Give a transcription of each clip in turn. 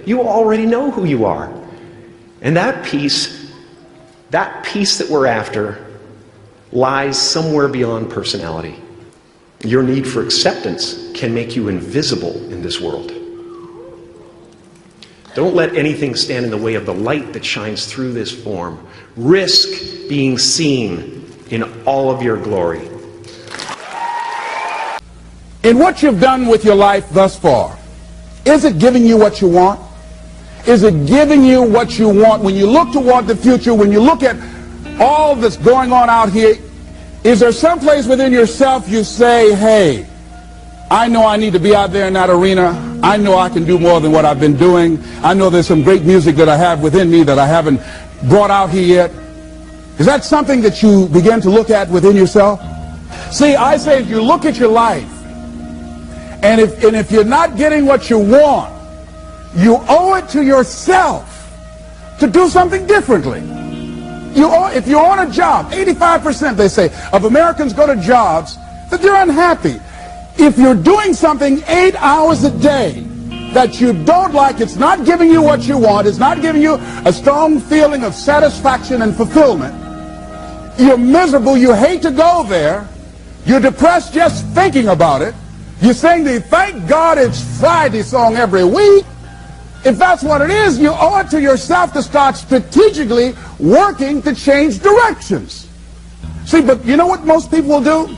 You already know who you are. And that peace that we're after lies somewhere beyond personality. Your need for acceptance can make you invisible in this world. Don't let anything stand in the way of the light that shines through this form. Risk being seen in all of your glory. In what you've done with your life thus far, is it giving you what you want? Is it giving you what you want? When you look toward the future, when you look at all that's going on out here, is there some place within yourself you say, hey, I know I need to be out there in that arena. I know I can do more than what I've been doing. I know there's some great music that I have within me that I haven't brought out here yet. Is that something that you begin to look at within yourself? See, I say if you look at your life, and if you're not getting what you want, you owe it to yourself to do something differently. If you're on a job, 85% they say of Americans go to jobs that they're unhappy. If you're doing something 8 hours a day that you don't like, it's not giving you what you want, it's not giving you a strong feeling of satisfaction and fulfillment, you're miserable, you hate to go there, you're depressed just thinking about it, you sing the "Thank God It's Friday" song every week. If that's what it is, you owe it to yourself to start strategically working to change directions. See, but you know what most people will do?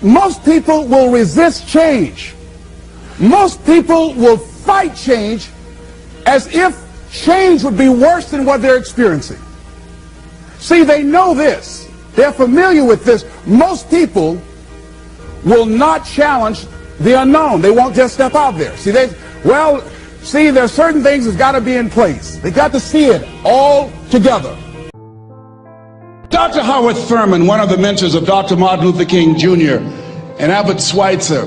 Most people will resist change. Most people will fight change as if change would be worse than what they're experiencing. See, they know this. They're familiar with this. Most people will not challenge the unknown. They won't just step out there. See, there's certain things that's got to be in place. They got to see it all together. Dr. Howard Thurman, one of the mentors of Dr. Martin Luther King Jr. and Albert Schweitzer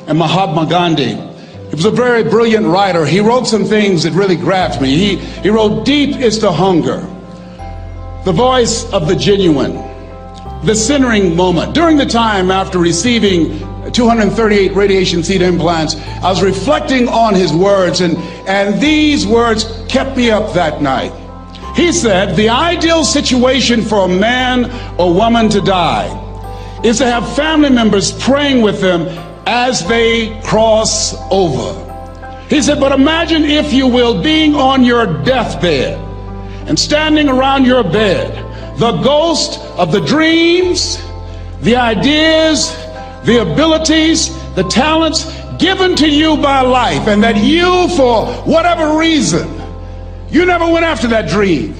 and Mahatma Gandhi, he was a very brilliant writer. He wrote some things that really grabbed me. He wrote, "Deep is the hunger, the voice of the genuine, the centering moment." During the time after receiving 238 radiation seed implants, I was reflecting on his words, and these words kept me up that night. He said, the ideal situation for a man or woman to die is to have family members praying with them as they cross over. He said, but imagine, if you will, being on your deathbed and standing around your bed, the ghost of the dreams, the ideas, the abilities, the talents given to you by life, and that you, for whatever reason, you never went after that dream.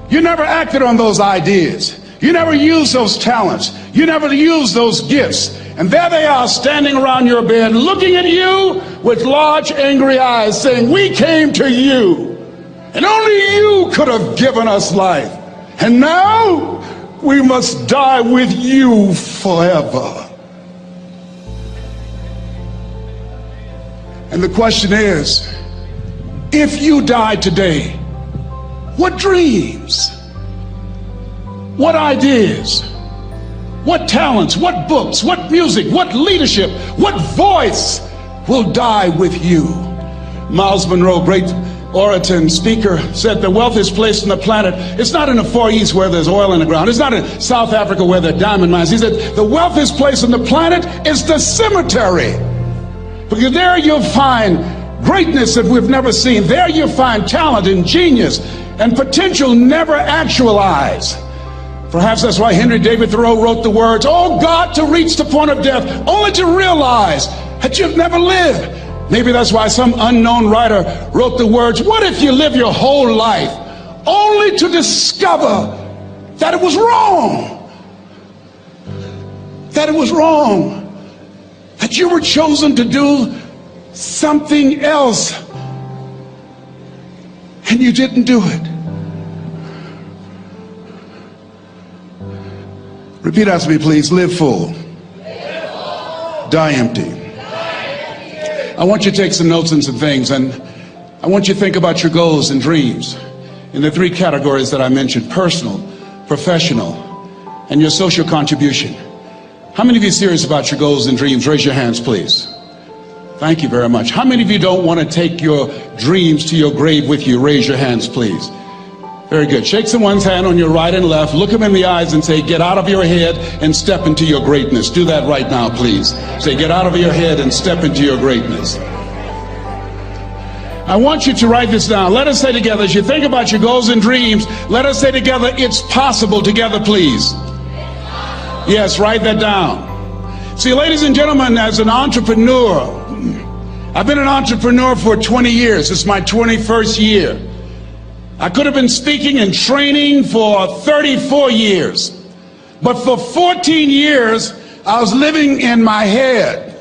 You never acted on those ideas. You never used those talents. You never used those gifts. And there they are standing around your bed looking at you with large angry eyes saying, we came to you and only you could have given us life. And now we must die with you forever. And the question is, if you died today, what dreams, what ideas, what talents, what books, what music, what leadership, what voice will die with you? Miles Monroe, great orator and speaker, said the wealthiest place on the planet, it's not in the Far East where there's oil in the ground. It's not in South Africa where there are diamond mines. He said the wealthiest place on the planet is the cemetery. Because there you'll find greatness that we've never seen. There you'll find talent and genius and potential never actualized. Perhaps that's why Henry David Thoreau wrote the words, oh God, to reach the point of death, only to realize that you've never lived. Maybe that's why some unknown writer wrote the words, what if you live your whole life only to discover that it was wrong? That it was wrong. That you were chosen to do something else and you didn't do it. Repeat after me, please. Live full. Die empty. I want you to take some notes and some things, and I want you to think about your goals and dreams in the three categories that I mentioned: personal, professional, and your social contribution. How many of you are serious about your goals and dreams? Raise your hands, please. Thank you very much. How many of you don't want to take your dreams to your grave with you? Raise your hands, please. Very good. Shake someone's hand on your right and left. Look them in the eyes and say, get out of your head and step into your greatness. Do that right now, please. Say, get out of your head and step into your greatness. I want you to write this down. Let us say together, as you think about your goals and dreams, let us say together, it's possible. Together, please. Yes, write that down. See, ladies and gentlemen, as an entrepreneur, I've been an entrepreneur for 20 years. It's my 21st year. I could have been speaking and training for 34 years. But for 14 years, I was living in my head.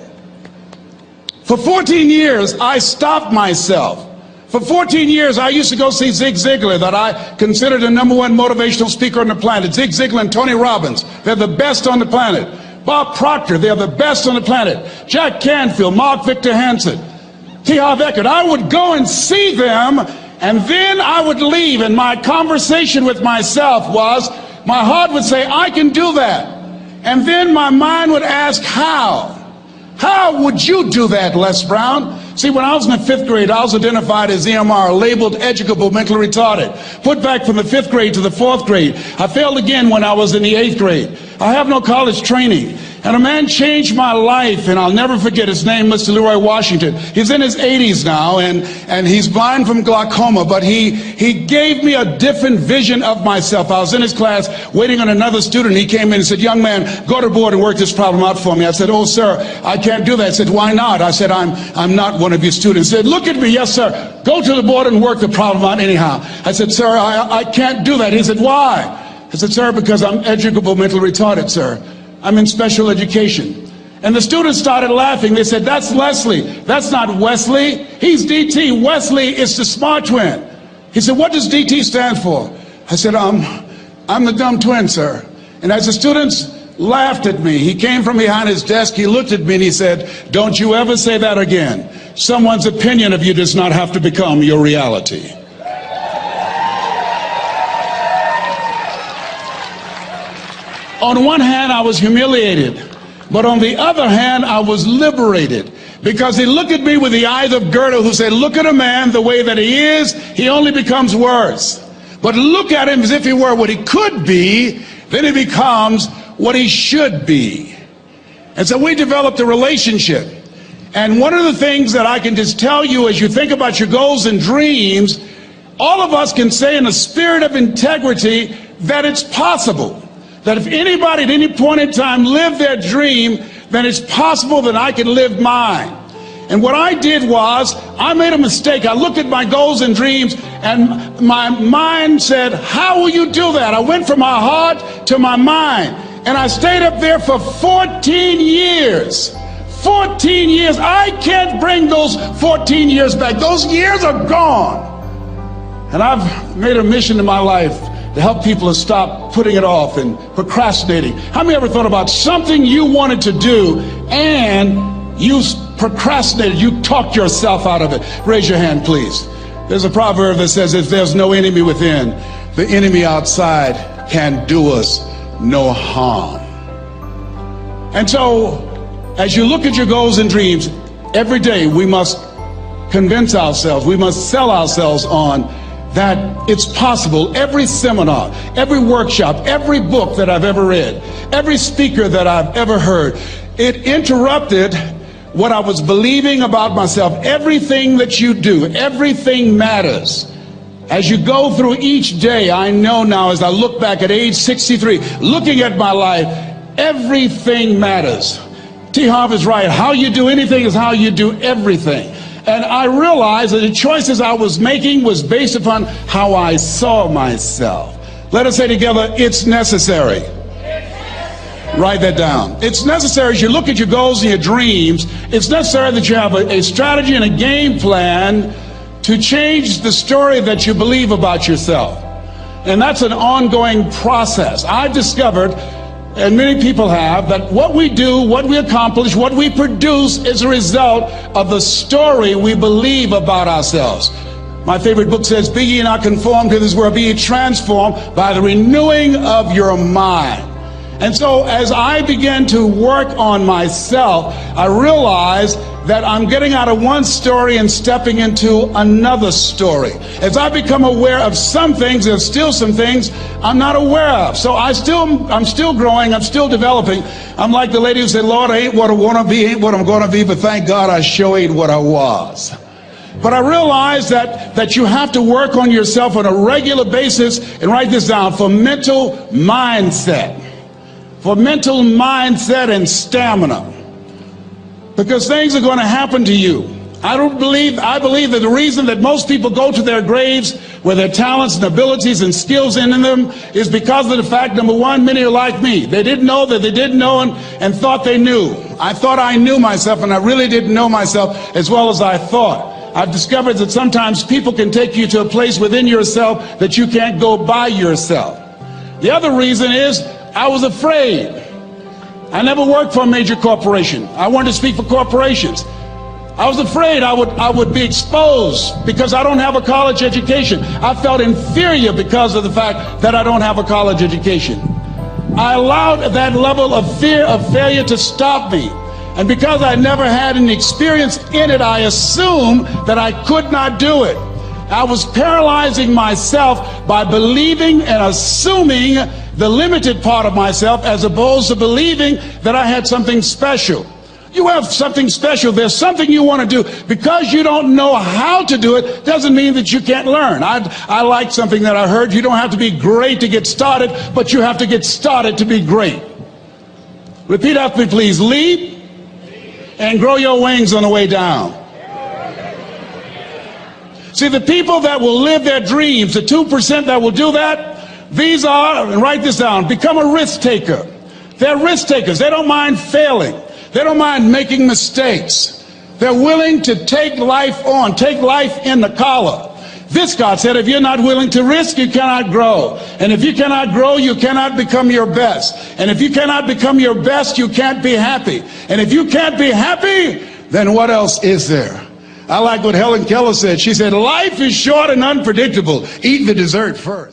For 14 years, I stopped myself. For 14 years, I used to go see Zig Ziglar, that I considered the #1 motivational speaker on the planet. Zig Ziglar and Tony Robbins, they're the best on the planet. Bob Proctor, they're the best on the planet. Jack Canfield, Mark Victor Hansen, T. Harv Eker. I would go and see them, and then I would leave, and my conversation with myself was, my heart would say, I can do that. And then my mind would ask, how? How would you do that, Les Brown? See, when I was in the 5th grade, I was identified as EMR, labeled educable mentally retarded. Put back from the 5th grade to the 4th grade. I failed again when I was in the 8th grade. I have no college training. And a man changed my life, and I'll never forget his name, Mr. Leroy Washington. He's in his 80s now, and he's blind from glaucoma, but he gave me a different vision of myself. I was in his class waiting on another student. He came in and said, young man, go to the board and work this problem out for me. I said, oh, sir, I can't do that. I said, why not? I said, I'm not one of your students. He said, look at me. Yes, sir. Go to the board and work the problem out anyhow. I said, sir, I can't do that. He said, why? I said, sir, because I'm educable mentally retarded, sir. I'm in special education. And the students started laughing. They said, that's Leslie. That's not Wesley. He's DT. Wesley is the smart twin. He said, what does DT stand for? I said, I'm the dumb twin, sir. And as the students laughed at me, he came from behind his desk, he looked at me and he said, don't you ever say that again. Someone's opinion of you does not have to become your reality. On one hand, I was humiliated, but on the other hand, I was liberated, because he looked at me with the eyes of Goethe, who said, look at a man the way that he is, he only becomes worse. But look at him as if he were what he could be, then he becomes what he should be. And so we developed a relationship. And one of the things that I can just tell you as you think about your goals and dreams, all of us can say in a spirit of integrity that it's possible. That if anybody at any point in time lived their dream, then it's possible that I can live mine. And what I did was, I made a mistake. I looked at my goals and dreams, and my mind said, how will you do that? I went from my heart to my mind, and I stayed up there for 14 years. 14 years. I can't bring those 14 years back. Those years are gone. And I've made a mission in my life to help people to stop putting it off and procrastinating. How many ever thought about something you wanted to do and you procrastinated, you talked yourself out of it? Raise your hand, please. There's a proverb that says, if there's no enemy within, the enemy outside can do us no harm. And so, as you look at your goals and dreams, every day we must convince ourselves, we must sell ourselves on that it's possible. Every seminar, every workshop, every book that I've ever read, every speaker that I've ever heard, it interrupted what I was believing about myself. Everything that you do, everything matters. As you go through each day, I know now as I look back at age 63, looking at my life, everything matters. T. Harv is right. How you do anything is how you do everything. And I realized that the choices I was making was based upon how I saw myself. Let us say together, it's necessary. Write that down. It's necessary as you look at your goals and your dreams, it's necessary that you have a strategy and a game plan to change the story that you believe about yourself. And that's an ongoing process. I've discovered, and many people have, that what we do, what we accomplish, what we produce is a result of the story we believe about ourselves. My favorite book says, be ye not conformed to this world, be ye transformed by the renewing of your mind. And so as I began to work on myself, I realized that I'm getting out of one story and stepping into another story. As I become aware of some things, there's still some things I'm not aware of. So I'm still growing, I'm still developing. I'm like the lady who said, Lord, I ain't what I want to be, ain't what I'm going to be, but thank God I sure ain't what I was. But I realize that you have to work on yourself on a regular basis, and write this down, for mental mindset. For mental mindset and stamina. Because things are going to happen to you. I believe that the reason that most people go to their graves with their talents and abilities and skills in them is because of the fact, number one, many are like me. They didn't know that they didn't know and thought they knew. I thought I knew myself, and I really didn't know myself as well as I thought. I've discovered that sometimes people can take you to a place within yourself that you can't go by yourself. The other reason is I was afraid. I never worked for a major corporation. I wanted to speak for corporations. I was afraid I would be exposed because I don't have a college education. I felt inferior because of the fact that I don't have a college education. I allowed that level of fear of failure to stop me. And because I never had any experience in it, I assumed that I could not do it. I was paralyzing myself by believing and assuming the limited part of myself as opposed to believing that I had something special. You have something special. There's something you want to do. Because you don't know how to do it doesn't mean that you can't learn. I like something that I heard. You don't have to be great to get started, but you have to get started to be great. Repeat after me, please. Leap and grow your wings on the way down. See, the people that will live their dreams, the 2% that will do that, these are, and write this down, become a risk taker. They're risk takers. They don't mind failing. They don't mind making mistakes. They're willing to take life on, take life in the collar. This, God said, if you're not willing to risk, you cannot grow. And if you cannot grow, you cannot become your best. And if you cannot become your best, you can't be happy. And if you can't be happy, then what else is there? I like what Helen Keller said. She said, life is short and unpredictable. Eat the dessert first.